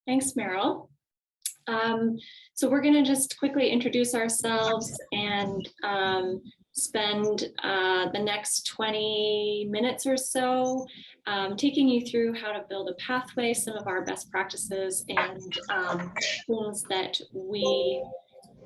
Thanks, Meryl. So we're going to just quickly introduce ourselves and spend the next 20 minutes or so taking you through how to build a pathway, some of our best practices, and things that we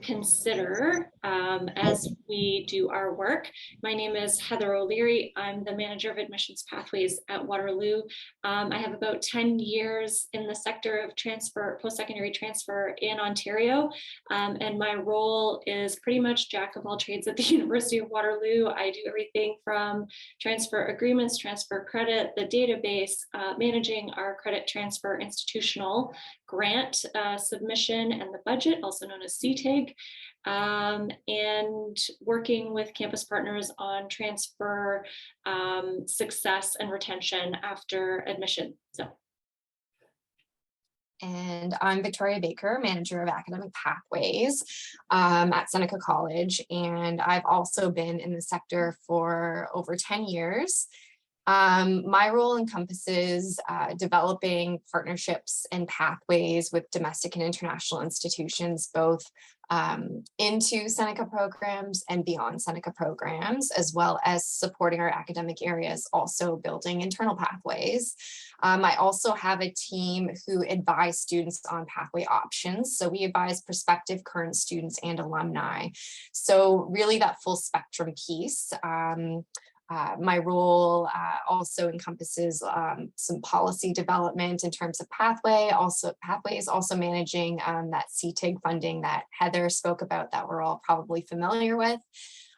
consider as we do our work. My name is Heather O'Leary. I'm the manager of admissions pathways at Waterloo. I have about 10 years in the sector of transfer, post-secondary transfer in Ontario. And my role is pretty much jack of all trades at the University of Waterloo. I do everything from transfer agreements, transfer credit, the database, managing our credit transfer institutional grant submission and the budget, also known as CTIG, and working with campus partners on transfer success and retention after admission. And I'm Victoria Baker, Manager of Academic Pathways at Seneca College. And I've also been in the sector for over 10 years. My role encompasses developing partnerships and pathways with domestic and international institutions, both into Seneca programs and beyond Seneca programs, as well as supporting our academic areas, also building internal pathways. I also have a team who advise students on pathway options. So we advise prospective, current students, and alumni. So really that full spectrum piece. My role also encompasses some policy development in terms of pathways, also managing that CTIG funding that Heather spoke about that we're all probably familiar with.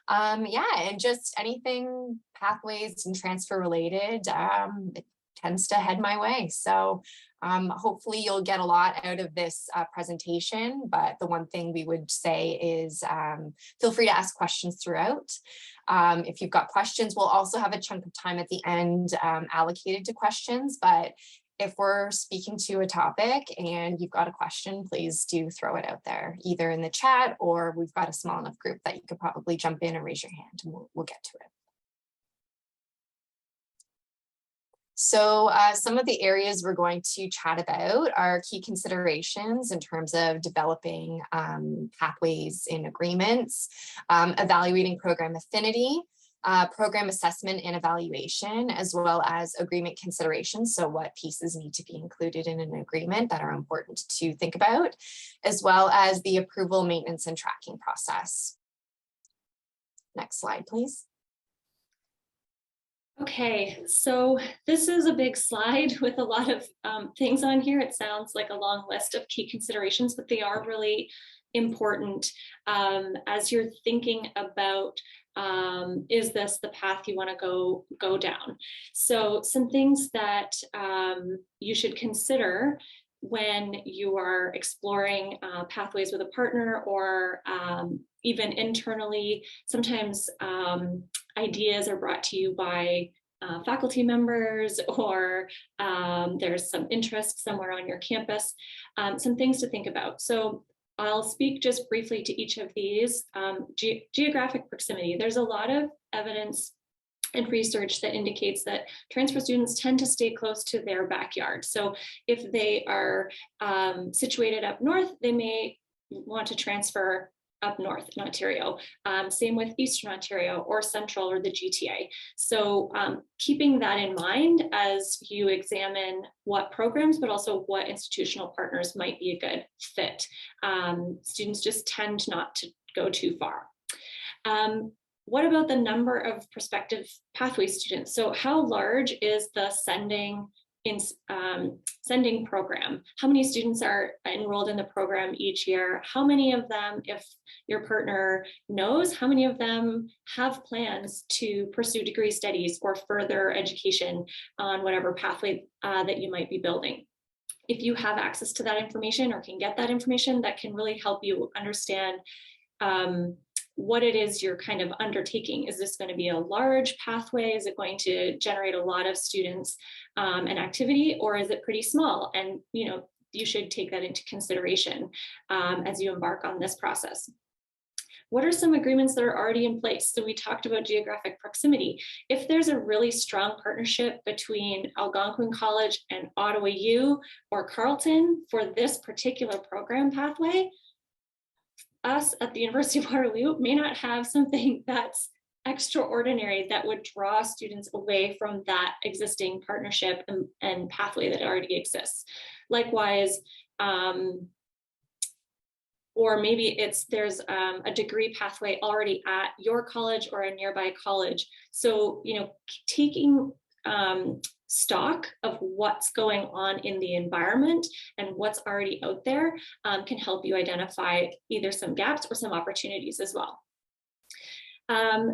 Yeah, and just anything pathways and transfer related, it tends to head my way. So hopefully you'll get a lot out of this presentation, but the one thing we would say is feel free to ask questions throughout. If you've got questions, we'll also have a chunk of time at the end allocated to questions, but if we're speaking to a topic and you've got a question, please do throw it out there, either in the chat or we've got a small enough group that you could probably jump in and raise your hand and we'll get to it. So some of the areas we're going to chat about are key considerations in terms of developing pathways in agreements, evaluating program affinity, program assessment and evaluation, as well as agreement considerations. So what pieces need to be included in an agreement that are important to think about, as well as the approval, maintenance, and tracking process. Next slide, please. Okay, so this is a big slide with a lot of things on here. It sounds like a long list of key considerations, but they are really important as you're thinking about is this the path you want to go down? So some things that you should consider when you are exploring pathways with a partner or even internally. Sometimes ideas are brought to you by faculty members or there's some interest somewhere on your campus, some things to think about. So I'll speak just briefly to each of these. Geographic proximity. There's a lot of evidence and research that indicates that transfer students tend to stay close to their backyard. So if they are situated up north, they may want to transfer up north in Ontario. Same with Eastern Ontario or Central or the GTA. So keeping that in mind as you examine what programs, but also what institutional partners might be a good fit. Students just tend not to go too far. What about the number of prospective pathway students? So how large is the sending program? How many students are enrolled in the program each year? How many of them, if your partner knows, how many of them have plans to pursue degree studies or further education on whatever pathway that you might be building? If you have access to that information or can get that information, that can really help you understand what it is you're kind of undertaking. Is this going to be a large pathway? Is it going to generate a lot of students and activity, or is it pretty small? And you should take that into consideration as you embark on this process. What are some agreements that are already in place? So we talked about geographic proximity. If there's a really strong partnership between Algonquin College and Ottawa U or Carleton for this particular program pathway, us at the University of Waterloo may not have something that's extraordinary that would draw students away from that existing partnership and pathway that already exists. Likewise, or maybe there's a degree pathway already at your college or a nearby college. So, taking stock of what's going on in the environment and what's already out there can help you identify either some gaps or some opportunities as well.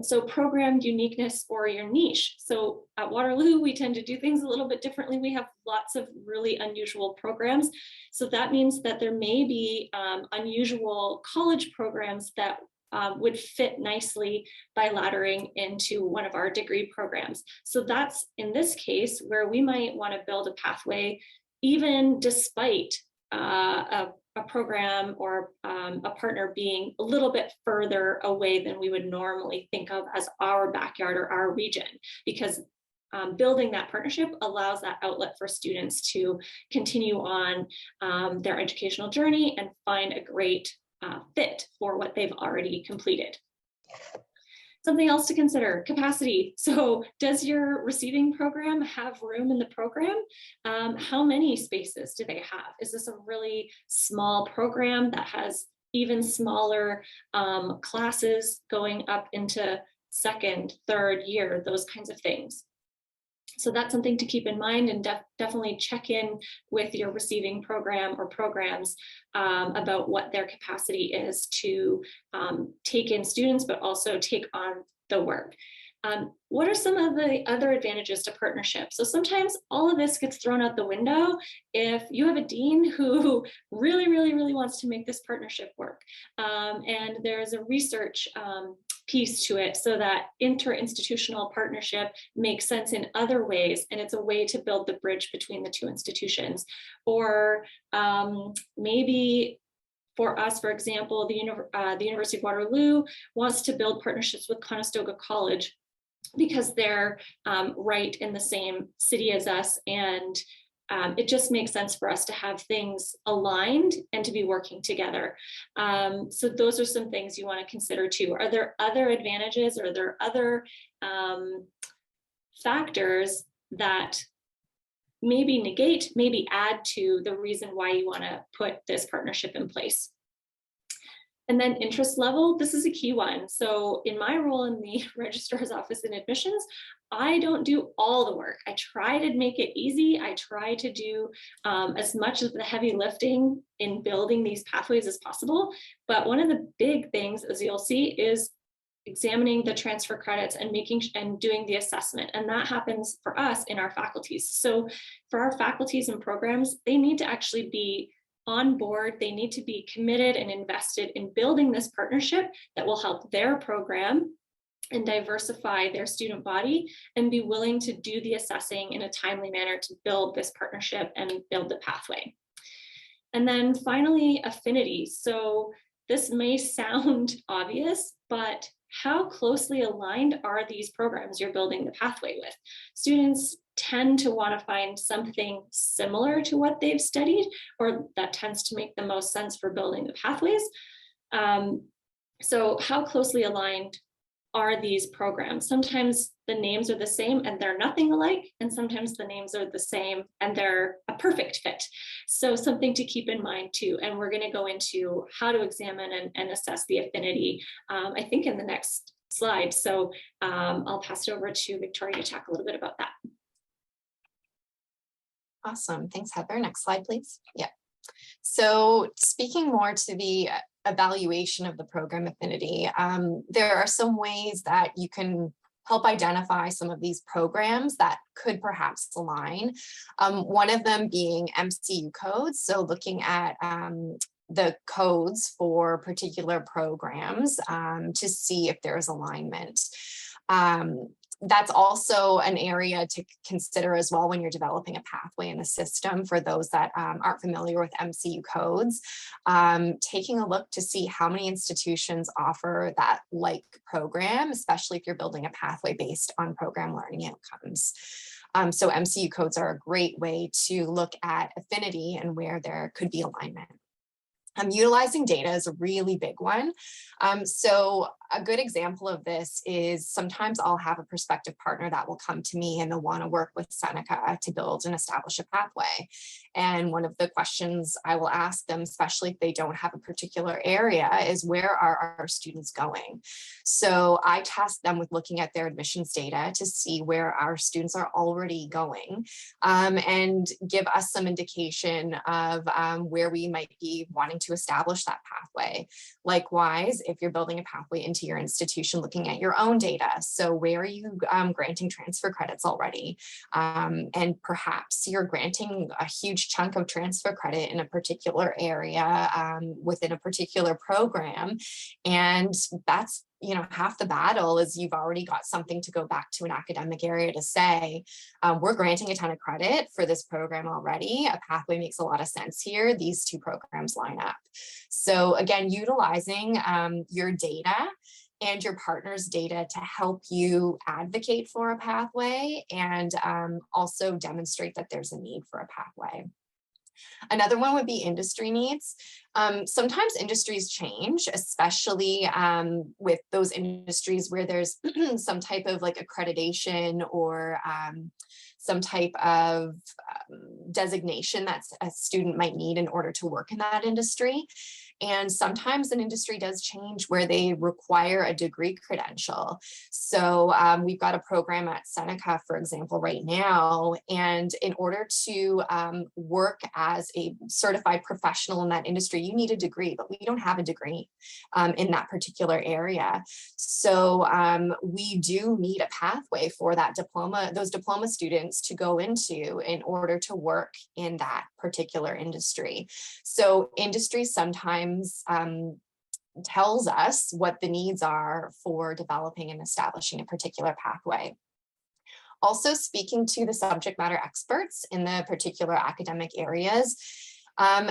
So program uniqueness or your niche. So at Waterloo, we tend to do things a little bit differently. We have lots of really unusual programs. So that means that there may be unusual college programs that would fit nicely by laddering into one of our degree programs. So that's in this case where we might want to build a pathway even despite a program or a partner being a little bit further away than we would normally think of as our backyard or our region, because building that partnership allows that outlet for students to continue on their educational journey and find a great fit for what they've already completed. Something else to consider, capacity. So does your receiving program have room in the program? How many spaces do they have? Is this a really small program that has even smaller classes going up into second, third year, those kinds of things? So that's something to keep in mind, and definitely check in with your receiving program or programs about what their capacity is to take in students, but also take on the work. What are some of the other advantages to partnership? So sometimes all of this gets thrown out the window if you have a dean who really, really, really wants to make this partnership work. And there's a research piece to it so that interinstitutional partnership makes sense in other ways, and it's a way to build the bridge between the two institutions. Or maybe for us, for example, the University of Waterloo wants to build partnerships with Conestoga College because they're right in the same city as us, and it just makes sense for us to have things aligned and to be working together. So those are some things you want to consider too. Are there other advantages, or are there other factors that maybe negate, maybe add to the reason why you want to put this partnership in place? And then interest level, this is a key one. So in my role in the registrar's office in admissions, I don't do all the work. I try to make it easy. I try to do as much of the heavy lifting in building these pathways as possible. But one of the big things, as you'll see, is examining the transfer credits and doing the assessment. And that happens for us in our faculties. So for our faculties and programs, they need to actually be on board. They need to be committed and invested in building this partnership that will help their program and diversify their student body, and be willing to do the assessing in a timely manner to build this partnership and build the pathway. And then finally, affinity. So this may sound obvious, but how closely aligned are these programs you're building the pathway with? Students tend to want to find something similar to what they've studied, or that tends to make the most sense for building the pathways. So how closely aligned are these programs? Sometimes the names are the same and they're nothing alike, and sometimes the names are the same and they're a perfect fit. So something to keep in mind too. And we're going to go into how to examine and assess the affinity, I think, in the next slide. So I'll pass it over to Victoria to talk a little bit about that. Awesome. Thanks, Heather. Next slide, please. Yeah. So speaking more to the evaluation of the program affinity, there are some ways that you can help identify some of these programs that could perhaps align. One of them being MCU codes. So looking at the codes for particular programs to see if there's alignment. That's also an area to consider as well when you're developing a pathway in the system for those that aren't familiar with MCU codes. Taking a look to see how many institutions offer that like program, especially if you're building a pathway based on program learning outcomes. So MCU codes are a great way to look at affinity and where there could be alignment. Utilizing data is a really big one. So a good example of this is sometimes I'll have a prospective partner that will come to me and they'll want to work with Seneca to build and establish a pathway. And one of the questions I will ask them, especially if they don't have a particular area, is where are our students going? So I task them with looking at their admissions data to see where our students are already going, and give us some indication of where we might be wanting to establish that pathway. Likewise, if you're building a pathway into your institution, looking at your own data. So where are you granting transfer credits already? And perhaps you're granting a huge chunk of transfer credit in a particular area within a particular program. And that's, you know, half the battle is you've already got something to go back to an academic area to say, we're granting a ton of credit for this program already. A pathway makes a lot of sense here. These two programs line up. So again, utilizing your data and your partner's data to help you advocate for a pathway and also demonstrate that there's a need for a pathway. Another one would be industry needs. Sometimes industries change, especially with those industries where there's some type of like accreditation or some type of designation that a student might need in order to work in that industry. And sometimes an industry does change where they require a degree credential. So we've got a program at Seneca, for example, right now. And in order to work as a certified professional in that industry, you need a degree, but we don't have a degree in that particular area. So we do need a pathway for that diploma, those diploma students to go into in order to work in that particular industry. So industry sometimes tells us what the needs are for developing and establishing a particular pathway. Also speaking to the subject matter experts in the particular academic areas,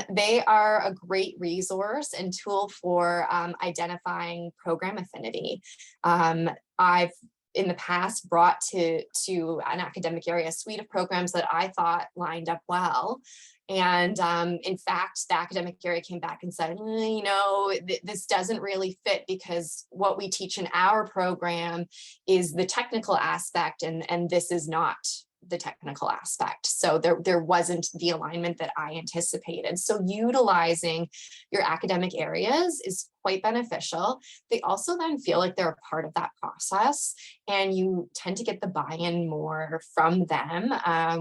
they are a great resource and tool for identifying program affinity. I've in the past brought to an academic area a suite of programs that I thought lined up well. And in fact, the academic area came back and said, you know, this doesn't really fit because what we teach in our program is the technical aspect, and this is not the technical aspect. So there wasn't the alignment that I anticipated. So utilizing your academic areas is quite beneficial. They also then feel like they're a part of that process, and you tend to get the buy-in more from them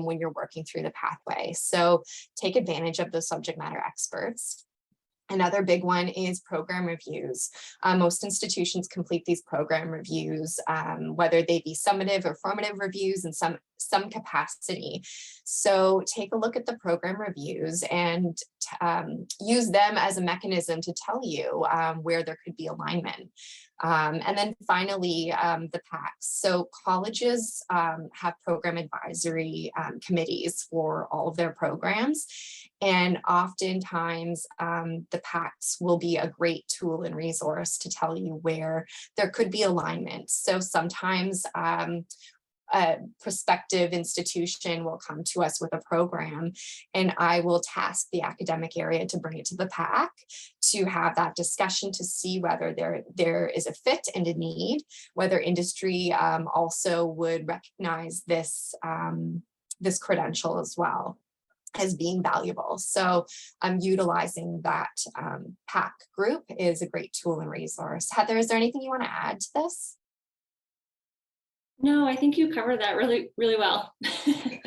when you're working through the pathway. So take advantage of those subject matter experts. Another big one is program reviews. Most institutions complete these program reviews, whether they be summative or formative reviews in some capacity. So take a look at the program reviews and use them as a mechanism to tell you where there could be alignment. And then finally, the PACs. So colleges have program advisory committees for all of their programs. And oftentimes the PACs will be a great tool and resource to tell you where there could be alignment. So sometimes a prospective institution will come to us with a program, and I will task the academic area to bring it to the PAC to have that discussion to see whether there is a fit and a need, whether industry also would recognize this, this credential as well as being valuable. So utilizing that PAC group is a great tool and resource. Heather, is there anything you want to add to this? No, I think you covered that really, really well. Okay,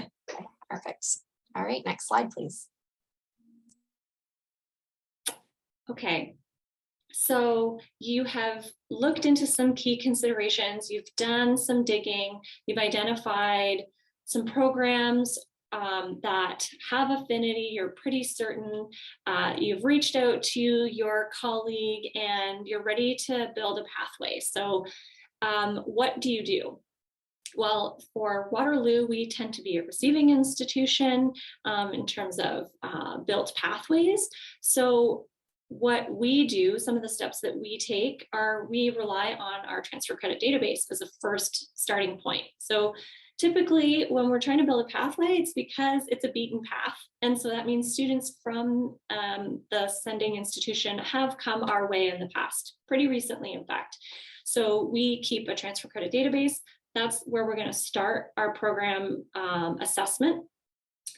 perfect. All right, next slide, please. Okay, so you have looked into some key considerations, you've done some digging, you've identified some programs that have affinity, you're pretty certain, you've reached out to your colleague and you're ready to build a pathway. So what do you do? Well, for Waterloo, we tend to be a receiving institution in terms of built pathways. So what we do, some of the steps that we take are we rely on our transfer credit database as a first starting point. So typically when we're trying to build a pathway, it's because it's a beaten path. And so that means students from the sending institution have come our way in the past, pretty recently, in fact. So we keep a transfer credit database. That's where we're going to start our program assessment,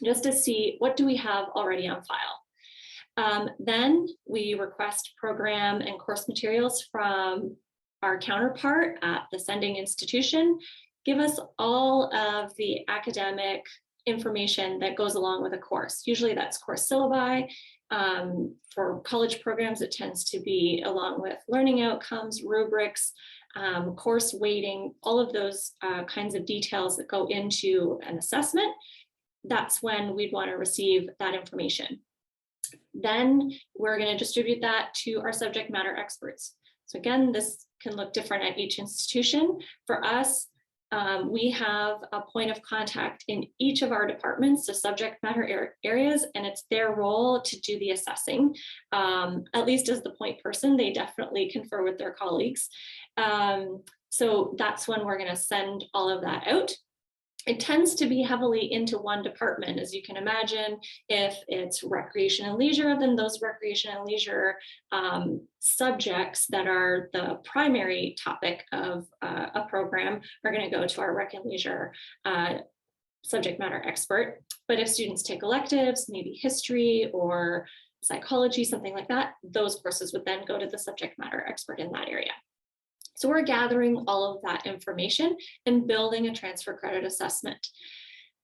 just to see what do we have already on file. Then we request program and course materials from our counterpart at the sending institution. Give us all of the academic information that goes along with a course. Usually that's course syllabi. For college programs, it tends to be along with learning outcomes, rubrics, course weighting, all of those kinds of details that go into an assessment. That's when we'd want to receive that information. Then we're going to distribute that to our subject matter experts. So again, this can look different at each institution. For us, we have a point of contact in each of our departments, so subject matter areas, and it's their role to do the assessing. At least as the point person, they definitely confer with their colleagues. So that's when we're going to send all of that out. It tends to be heavily into one department, as you can imagine. If it's recreation and leisure, then those recreation and leisure subjects that are the primary topic of a program are going to go to our rec and leisure subject matter expert. But if students take electives, maybe history or psychology, something like that, those courses would then go to the subject matter expert in that area. So we're gathering all of that information and building a transfer credit assessment.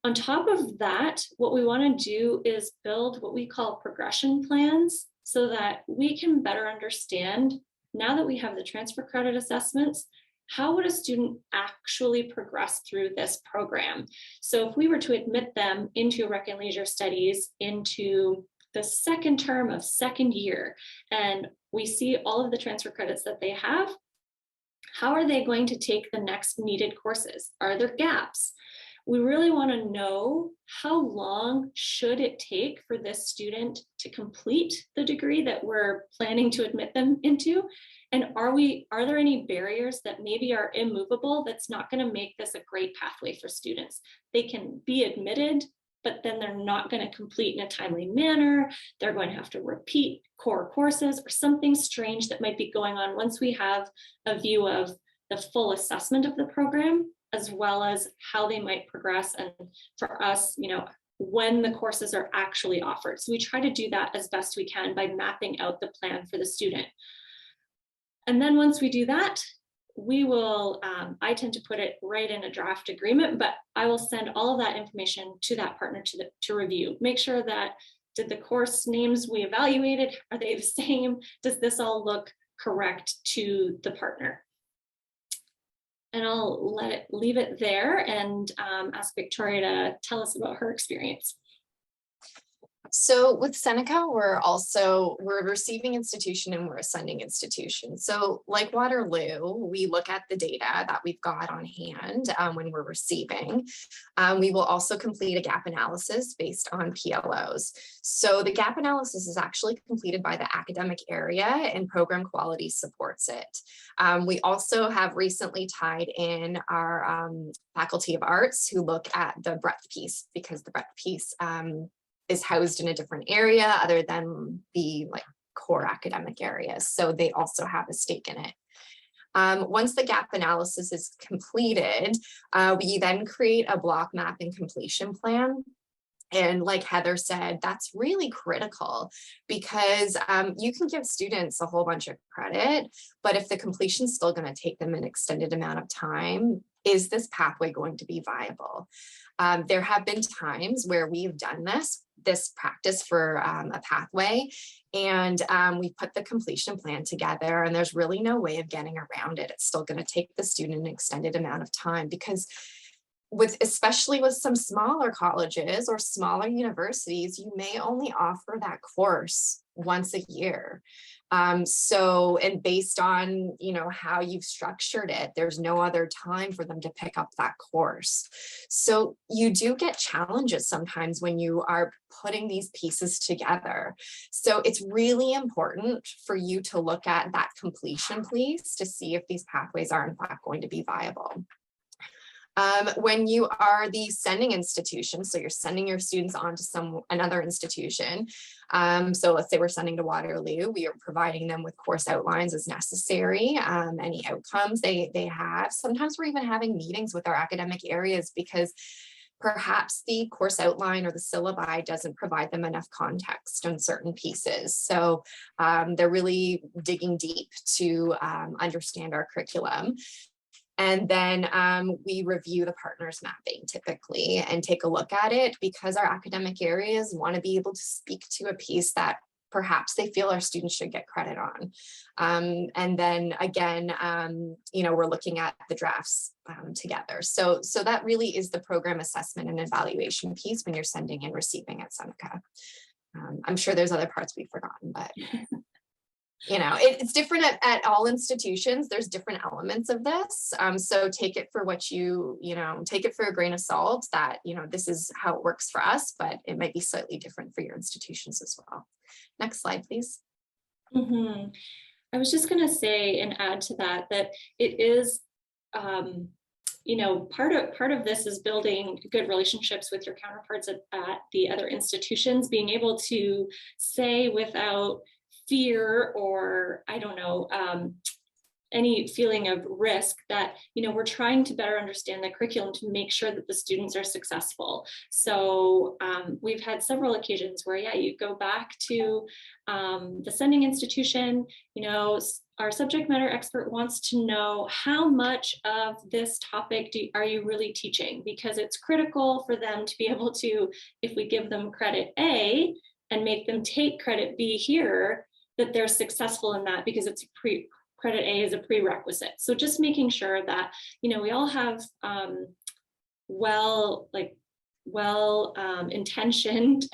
On top of that, what we want to do is build what we call progression plans so that we can better understand, now that we have the transfer credit assessments, how would a student actually progress through this program? So if we were to admit them into Rec and Leisure Studies into the second term of second year, and we see all of the transfer credits that they have, how are they going to take the next needed courses? Are there gaps? We really want to know how long should it take for this student to complete the degree that we're planning to admit them into? And are there any barriers that maybe are immovable that's not going to make this a great pathway for students? They can be admitted, but then they're not going to complete in a timely manner. They're going to have to repeat core courses or something strange that might be going on once we have a view of the full assessment of the program, as well as how they might progress. And for us, when the courses are actually offered. So we try to do that as best we can by mapping out the plan for the student. And then once we do that, we will, I tend to put it right in a draft agreement, but I will send all of that information to that partner to review. Make sure that, did the course names we evaluated, are they the same? Does this all look correct to the partner? And I'll leave it there and ask Victoria to tell us about her experience. So with Seneca, we're a receiving institution and we're a sending institution. So like Waterloo, we look at the data that we've got on hand when we're receiving. We will also complete a gap analysis based on PLOs. So the gap analysis is actually completed by the academic area and program quality supports it. We also have recently tied in our Faculty of Arts who look at the breadth piece, because the breadth piece is housed in a different area other than the core academic areas. So they also have a stake in it. Once the gap analysis is completed, we then create a block map and completion plan. And like Heather said, that's really critical because you can give students a whole bunch of credit, but if the completion is still going to take them an extended amount of time, is this pathway going to be viable? There have been times where we've done this practice for a pathway, and we put the completion plan together, and there's really no way of getting around it. It's still going to take the student an extended amount of time because especially with some smaller colleges or smaller universities, you may only offer that course once a year. And based on, how you've structured it, there's no other time for them to pick up that course. So you do get challenges sometimes when you are putting these pieces together. So it's really important for you to look at that completion piece to see if these pathways are in fact going to be viable. When you are the sending institution, so you're sending your students on to another institution. So let's say we're sending to Waterloo, we are providing them with course outlines as necessary, any outcomes they have. Sometimes we're even having meetings with our academic areas because perhaps the course outline or the syllabi doesn't provide them enough context on certain pieces. So they're really digging deep to understand our curriculum. And then we review the partners mapping typically and take a look at it because our academic areas want to be able to speak to a piece that perhaps they feel our students should get credit on. And then again, we're looking at the drafts together. So that really is the program assessment and evaluation piece when you're sending and receiving at Seneca. I'm sure there's other parts we've forgotten, but it's different at all institutions. There's different elements of this. So take it for what take it for a grain of salt that, this is how it works for us, but it might be slightly different for your institutions as well. Next slide, please. Mm-hmm. I was just going to say and add to that it is, part of this is building good relationships with your counterparts at the other institutions, being able to say without fear or any feeling of risk that we're trying to better understand the curriculum to make sure that the students are successful. So we've had several occasions where you go back to the sending institution, our subject matter expert wants to know how much of this topic are you really teaching, because it's critical for them to be able to, if we give them credit A and make them take credit B here, that they're successful in that because it's credit A is a prerequisite. So just making sure that, we all have intentioned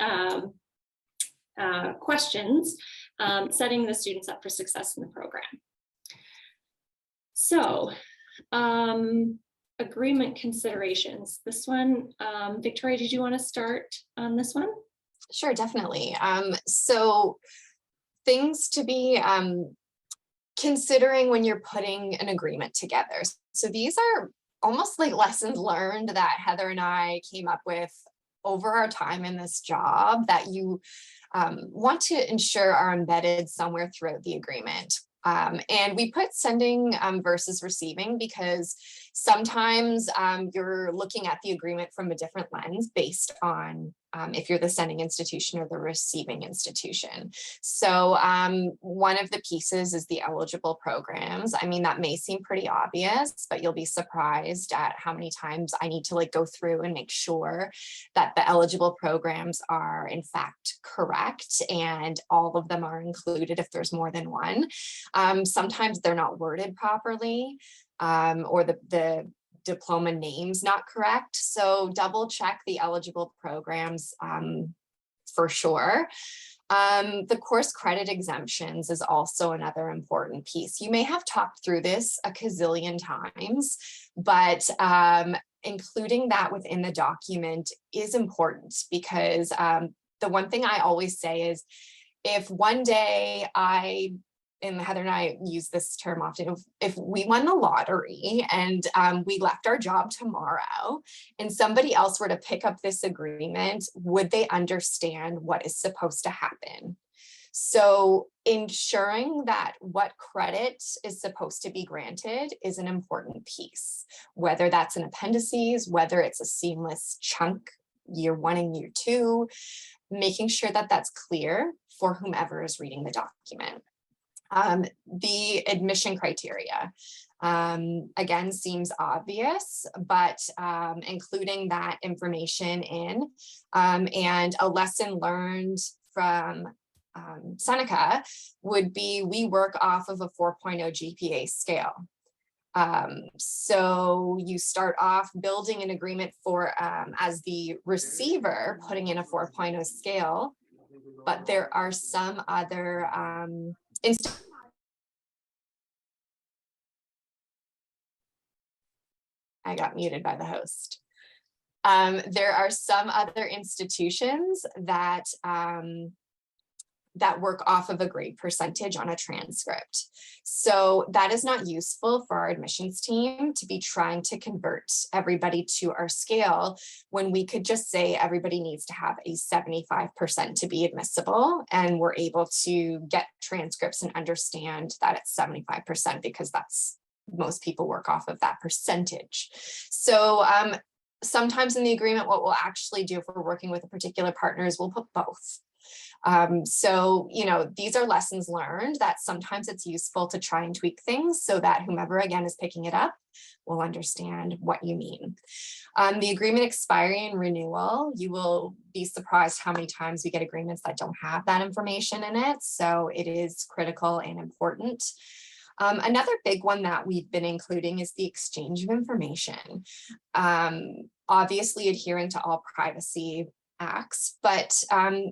questions, setting the students up for success in the program. So agreement considerations. This one, Victoria, did you want to start on this one? Sure, definitely. So things to be considering when you're putting an agreement together. So these are almost like lessons learned that Heather and I came up with over our time in this job that you want to ensure are embedded somewhere throughout the agreement. And we put sending versus receiving because sometimes you're looking at the agreement from a different lens based on if you're the sending institution or the receiving institution. So one of the pieces is the eligible programs. I mean, that may seem pretty obvious, but you'll be surprised at how many times I need to go through and make sure that the eligible programs are in fact correct and all of them are included if there's more than one. Sometimes they're not worded properly or the diploma name's not correct. So double check the eligible programs for sure. The course credit exemptions is also another important piece. You may have talked through this a gazillion times, but including that within the document is important because the one thing I always say is if one day and Heather and I use this term often, if we won the lottery and we left our job tomorrow and somebody else were to pick up this agreement, would they understand what is supposed to happen? So ensuring that what credit is supposed to be granted is an important piece, whether that's an appendices, whether it's a seamless chunk, year 1 and year 2, making sure that that's clear for whomever is reading the document. The admission criteria, again, seems obvious, but including that information in and a lesson learned from Seneca would be we work off of a 4.0 GPA scale. So you start off building an agreement for, as the receiver, putting in a 4.0 scale, but there are some other I got muted by the host. There are some other institutions that that work off of a grade percentage on a transcript. So that is not useful for our admissions team to be trying to convert everybody to our scale when we could just say everybody needs to have a 75% to be admissible, and we're able to get transcripts and understand that it's 75% because that's most people work off of that percentage. So sometimes in the agreement, what we'll actually do if we're working with a particular partner is we'll put both. So, you know, these are lessons learned that sometimes it's useful to try and tweak things so that whomever again is picking it up will understand what you mean. The agreement expiry and renewal, you will be surprised how many times we get agreements that don't have that information in it. So it is critical and important. Another big one that we've been including is the exchange of information. Obviously adhering to all privacy acts, but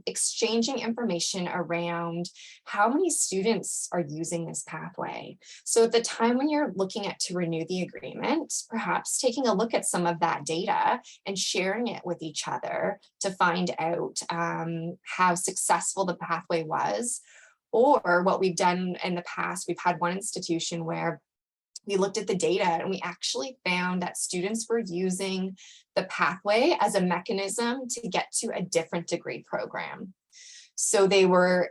exchanging information around how many students are using this pathway. So at the time when you're looking at to renew the agreement, perhaps taking a look at some of that data and sharing it with each other to find out how successful the pathway was. Or what we've done in the past, we've had one institution where we looked at the data and we actually found that students were using the pathway as a mechanism to get to a different degree program. So they were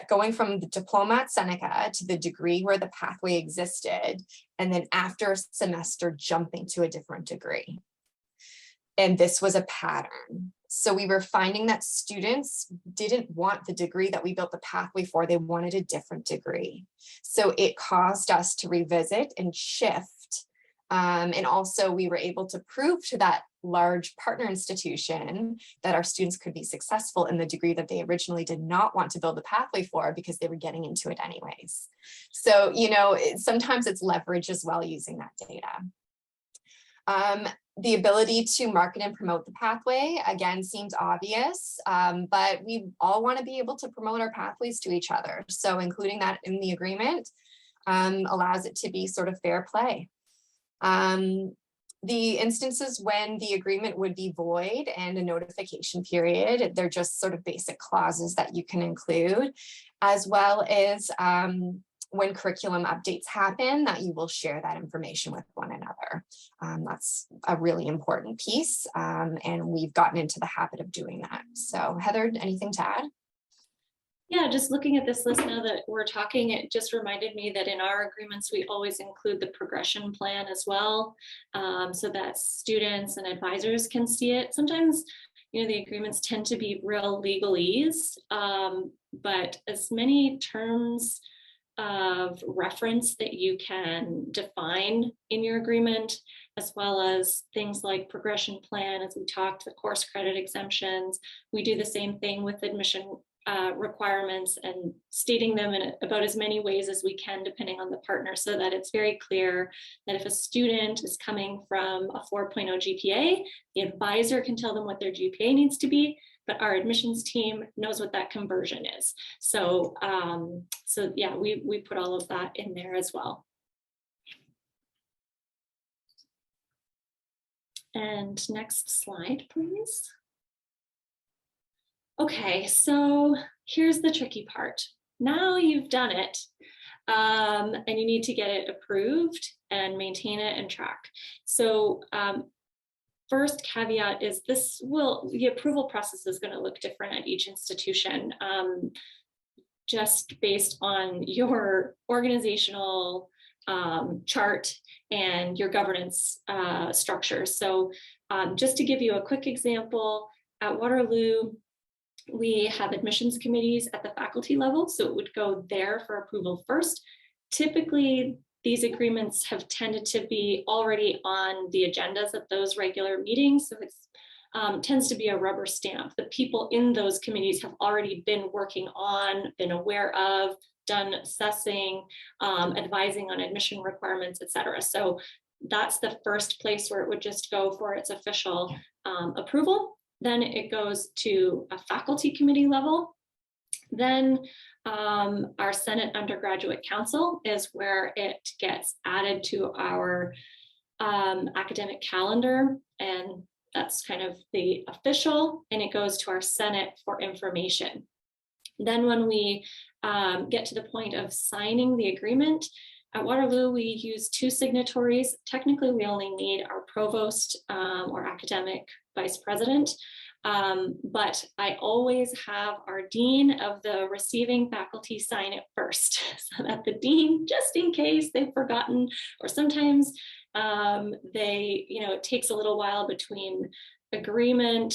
going from the diploma at Seneca to the degree where the pathway existed, and then after a semester jumping to a different degree. And this was a pattern. So we were finding that students didn't want the degree that we built the pathway for, they wanted a different degree. So it caused us to revisit and shift. And also we were able to prove to that large partner institution that our students could be successful in the degree that they originally did not want to build the pathway for because they were getting into it anyways. So, you know, sometimes it's leverage as well using that data. The ability to market and promote the pathway, again, seems obvious, but we all want to be able to promote our pathways to each other. So including that in the agreement allows it to be sort of fair play. The instances when the agreement would be void and a notification period, they're just sort of basic clauses that you can include, as well as when curriculum updates happen, that you will share that information with one another. That's a really important piece, and we've gotten into the habit of doing that. So Heather, anything to add? Yeah, just looking at this list now that we're talking, it just reminded me that in our agreements, we always include the progression plan as well, so that students and advisors can see it. Sometimes, you know, the agreements tend to be real legalese, but as many terms of reference that you can define in your agreement, as well as things like progression plan, as we talked, the course credit exemptions. We do the same thing with admission requirements and stating them in about as many ways as we can, depending on the partner, so that it's very clear that if a student is coming from a 4.0 GPA, the advisor can tell them what their GPA needs to be, but our admissions team knows what that conversion is. So, so yeah, we put all of that in there as well. And next slide, please. Okay, so here's the tricky part. Now you've done it, and you need to get it approved and maintain it and track. So first caveat is the approval process is going to look different at each institution, just based on your organizational chart and your governance structure. So just to give you a quick example, at Waterloo, we have admissions committees at the faculty level, so it would go there for approval first. Typically, these agreements have tended to be already on the agendas of those regular meetings, so it tends to be a rubber stamp. The people in those committees have already been working on, been aware of done assessing, advising on admission requirements, etc. So that's the first place where it would just go for its official approval. Then it goes to a faculty committee level. Then our Senate Undergraduate Council is where it gets added to our academic calendar, and that's kind of the official, and it goes to our Senate for information. Then when we get to the point of signing the agreement, at Waterloo, we use 2 signatories. Technically, we only need our provost or academic vice president, but I always have our dean of the receiving faculty sign it first, so that the dean, just in case they've forgotten, or sometimes it takes a little while between agreement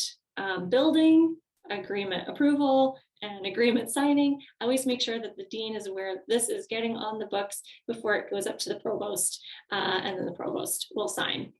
building, agreement approval, and agreement signing. I always make sure that the dean is aware this is getting on the books before it goes up to the provost, and then the provost will sign.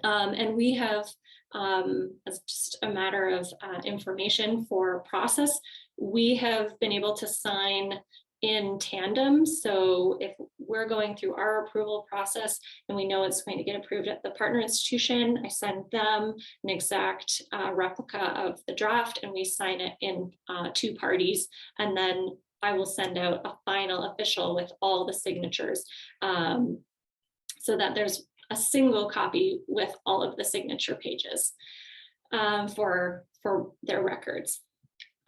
And we have, as just a matter of information for process, we have been able to sign in tandem. So if we're going through our approval process and we know it's going to get approved at the partner institution, I send them an exact replica of the draft and we sign it in 2 parties. And then I will send out a final official with all the signatures, so that there's a single copy with all of the signature pages for their records.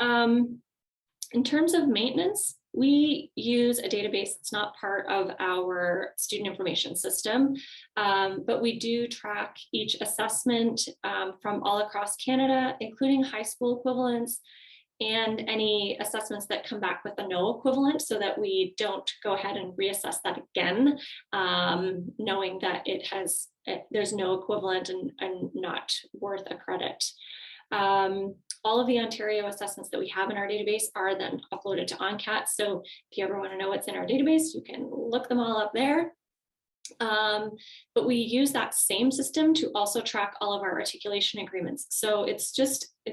In terms of maintenance, we use a database that's not part of our student information system, but we do track each assessment from all across Canada, including high school equivalents and any assessments that come back with a no equivalent, so that we don't go ahead and reassess that again, knowing that there's no equivalent and not worth a credit. All of the Ontario assessments that we have in our database are then uploaded to ONCAT. So if you ever want to know what's in our database, you can look them all up there. But we use that same system to also track all of our articulation agreements. So it's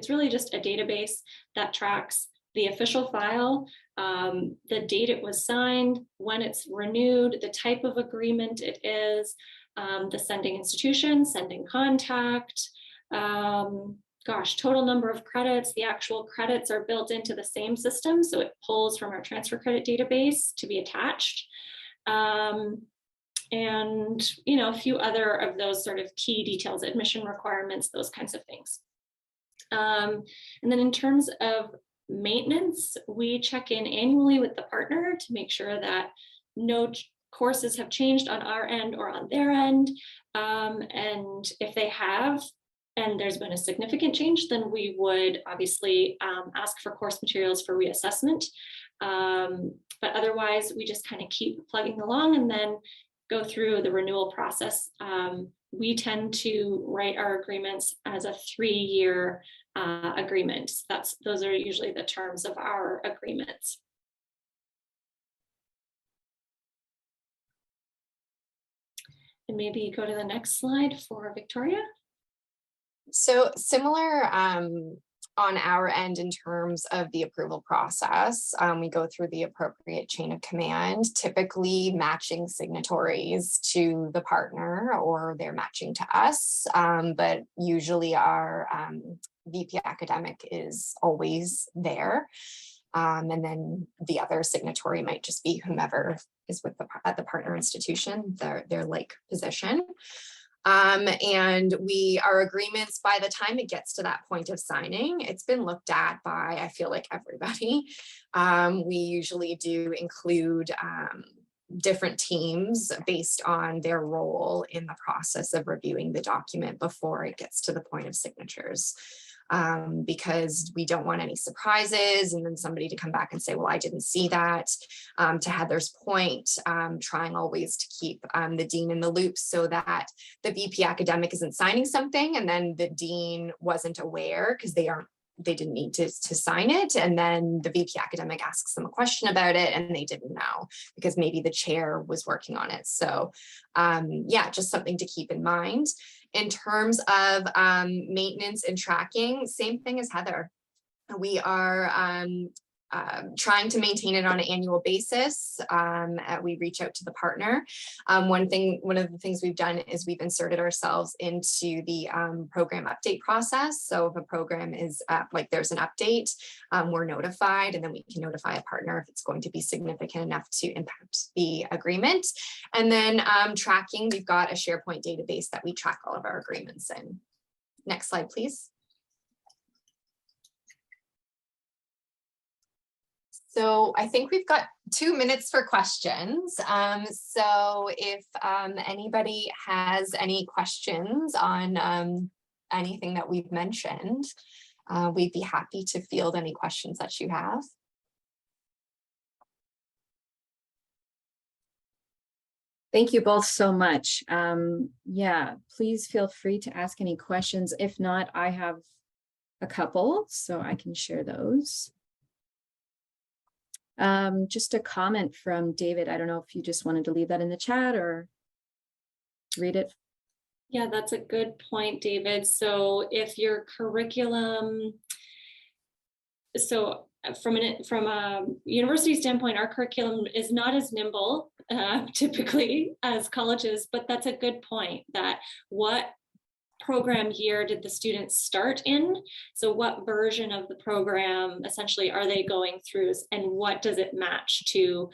really just a database that tracks the official file, the date it was signed, when it's renewed, the type of agreement it is, the sending institution, sending contact, total number of credits. The actual credits are built into the same system, so it pulls from our transfer credit database to be attached. And a few other of those sort of key details, admission requirements, those kinds of things. And then in terms of maintenance, we check in annually with the partner to make sure that no courses have changed on our end or on their end. And if they have, and there's been a significant change, then we would obviously ask for course materials for reassessment. But otherwise, we just kind of keep plugging along and then go through the renewal process. We tend to write our agreements as a 3-year agreement. Those are usually the terms of our agreements. And maybe go to the next slide for Victoria. So similar on our end in terms of the approval process, we go through the appropriate chain of command, typically matching signatories to the partner or they're matching to us, but usually our VP academic is always there. And then the other signatory might just be whomever is with at the partner institution, their like position. And our agreements, by the time it gets to that point of signing, it's been looked at by, I feel like, everybody. We usually do include different teams based on their role in the process of reviewing the document before it gets to the point of signatures. Because we don't want any surprises and then somebody to come back and say, well, I didn't see that. To Heather's point, trying always to keep the dean in the loop so that the VP academic isn't signing something and then the dean wasn't aware because they didn't need to sign it. And then the VP academic asks them a question about it and they didn't know because maybe the chair was working on it. So yeah, just something to keep in mind. In terms of maintenance and tracking, same thing as Heather. We are trying to maintain it on an annual basis. We reach out to the partner. One of the things we've done is we've inserted ourselves into the program update process. So if a program is like there's an update, we're notified, and then we can notify a partner if it's going to be significant enough to impact the agreement. And then tracking, we've got a SharePoint database that we track all of our agreements in. Next slide, please. So I think we've got 2 minutes for questions. So if anybody has any questions on anything that we've mentioned, we'd be happy to field any questions that you have. Thank you both so much. Yeah, please feel free to ask any questions. If not, I have a couple, so I can share those. Just a comment from David. I don't know if you just wanted to leave that in the chat or read it. Yeah, that's a good point, David. So if your curriculum, so from a university standpoint, our curriculum is not as nimble typically as colleges, but that's a good point, that what program year did the students start in? So what version of the program essentially are they going through, and what does it match to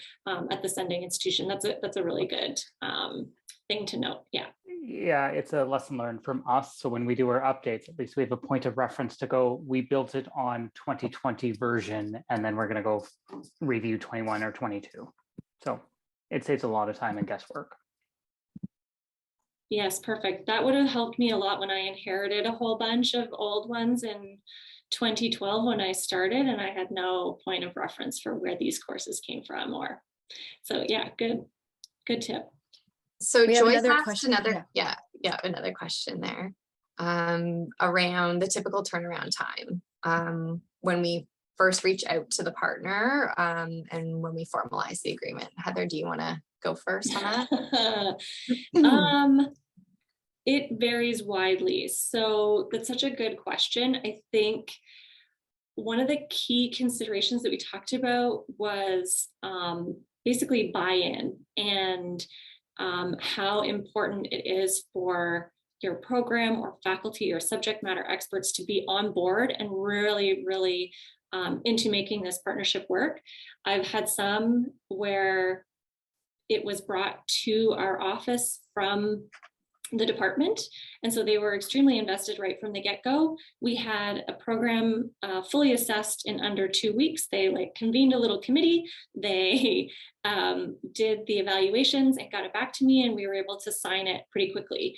at the sending institution? That's a really good thing to note. Yeah. Yeah, it's a lesson learned from us. So when we do our updates, at least we have a point of reference to go. We built it on 2020 version, and then we're going to go review 21 or 22. So it saves a lot of time and guesswork. Yes, perfect. That would have helped me a lot when I inherited a whole bunch of old ones in 2012 when I started, and I had no point of reference for where these courses came from. Or so yeah, good tip. So Joyce asked question. another question there around the typical turnaround time when we first reach out to the partner and when we formalize the agreement. Heather, do you want to go first on that? It varies widely. So that's such a good question. I think one of the key considerations that we talked about was basically buy-in and how important it is for your program or faculty or subject matter experts to be on board and really into making this partnership work. I've had some where it was brought to our office from the department, and so they were extremely invested right from the get-go. We had a program fully assessed in under 2 weeks. They convened a little committee, they did the evaluations and got it back to me, and we were able to sign it pretty quickly.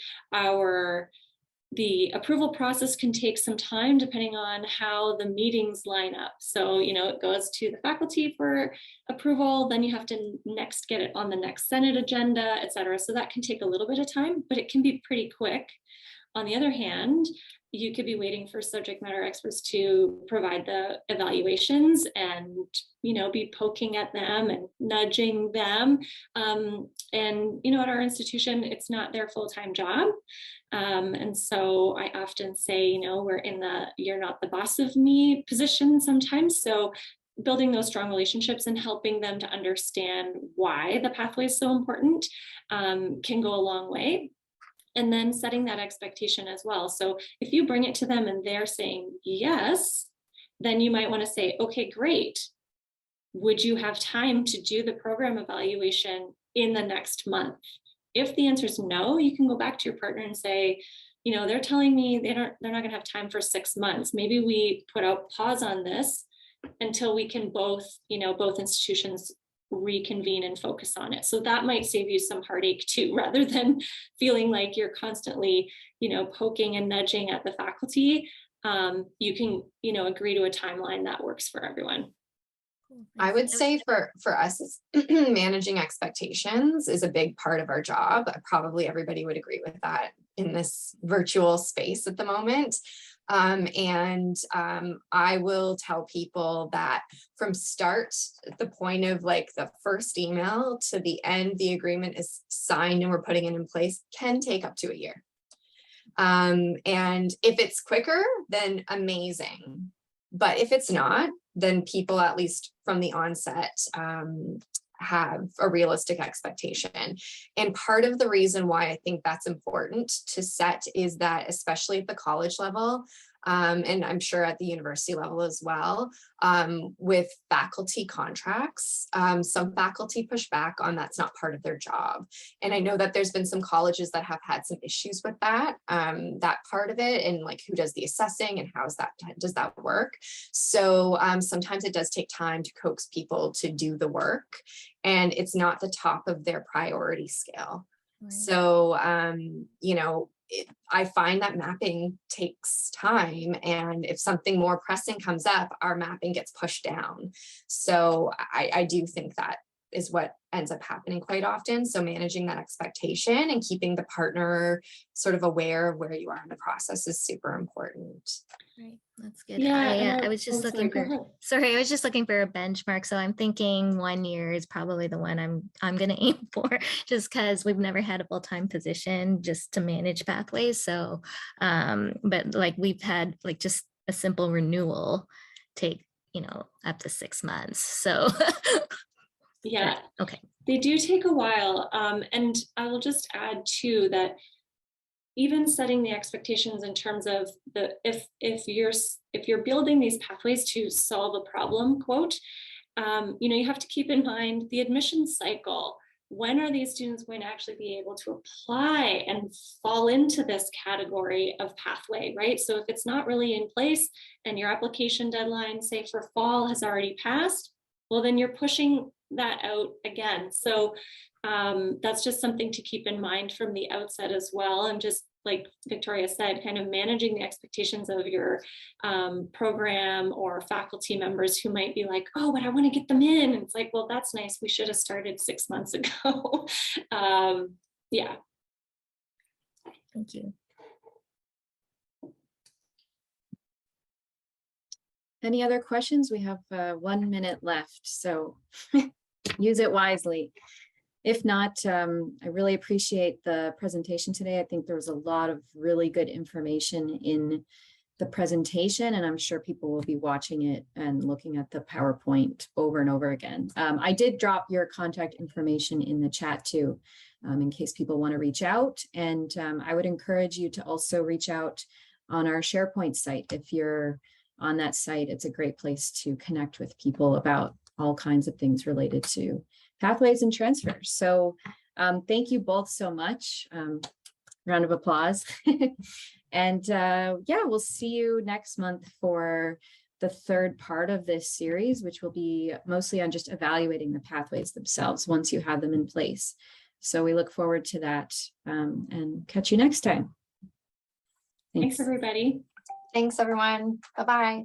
The approval process can take some time depending on how the meetings line up. So, it goes to the faculty for approval, then you have to next get it on the next Senate agenda, et cetera. So that can take a little bit of time, but it can be pretty quick. On the other hand, you could be waiting for subject matter experts to provide the evaluations and, be poking at them and nudging them. At our institution, it's not their full-time job. And so I often say, we're in the "you're not the boss of me" position sometimes. So building those strong relationships and helping them to understand why the pathway is so important can go a long way. And then setting that expectation as well. So if you bring it to them and they're saying yes, then you might want to say, okay, great. Would you have time to do the program evaluation in the next month? If the answer is no, you can go back to your partner and say, they're telling me they're not going to have time for 6 months. Maybe we put a pause on this until we can both institutions reconvene and focus on it. So that might save you some heartache too, rather than feeling like you're constantly, poking and nudging at the faculty. You can, agree to a timeline that works for everyone. I would say for us, managing expectations is a big part of our job. Probably everybody would agree with that in this virtual space at the moment. I will tell people that from start, the point of the first email to the end, the agreement is signed and we're putting it in place, can take up to a year. And if it's quicker, then amazing. But if it's not, then people, at least from the onset, have a realistic expectation. And part of the reason why I think that's important to set is that, especially at the college level, and I'm sure at the university level as well, with faculty contracts, some faculty push back on that's not part of their job. And I know that there's been some colleges that have had some issues with that, that part of it, and like who does the assessing and does that work? So sometimes it does take time to coax people to do the work, and it's not the top of their priority scale. Right. So, you know, I find that mapping takes time, and if something more pressing comes up, our mapping gets pushed down. So I do think that is what ends up happening quite often. So managing that expectation and keeping the partner sort of aware of where you are in the process is super important. Right, that's good. Yeah, I was just looking I was just looking for a benchmark. So I'm thinking 1 year is probably the one I'm going to aim for, just because we've never had a full-time position just to manage pathways. So, but like we've had like just a simple renewal take, you know, up to 6 months. So yeah, okay. They do take a while. And I will just add too that even setting the expectations in terms of the if you're building these pathways to solve a problem, quote, you know, you have to keep in mind the admissions cycle. When are these students going to actually be able to apply and fall into this category of pathway, right? So if it's not really in place and your application deadline, say for fall, has already passed, well, then you're pushing that out again. So that's just something to keep in mind from the outset as well. And just like Victoria said, kind of managing the expectations of your program or faculty members who might be like, oh, but I want to get them in. And it's like, well, that's nice. We should have started 6 months ago. Yeah. Thank you. Any other questions? We have 1 minute left, so use it wisely. If not, I really appreciate the presentation today. I think there was a lot of really good information in the presentation, and I'm sure people will be watching it and looking at the PowerPoint over and over again. I did drop your contact information in the chat too, in case people want to reach out. And I would encourage you to also reach out on our SharePoint site. If you're on that site, it's a great place to connect with people about all kinds of things related to pathways and transfers. So thank you both so much. Round of applause. And yeah, we'll see you next month for the third part of this series, which will be mostly on just evaluating the pathways themselves once you have them in place. So we look forward to that, and catch you next time. Thanks everybody. Thanks, everyone. Bye-bye.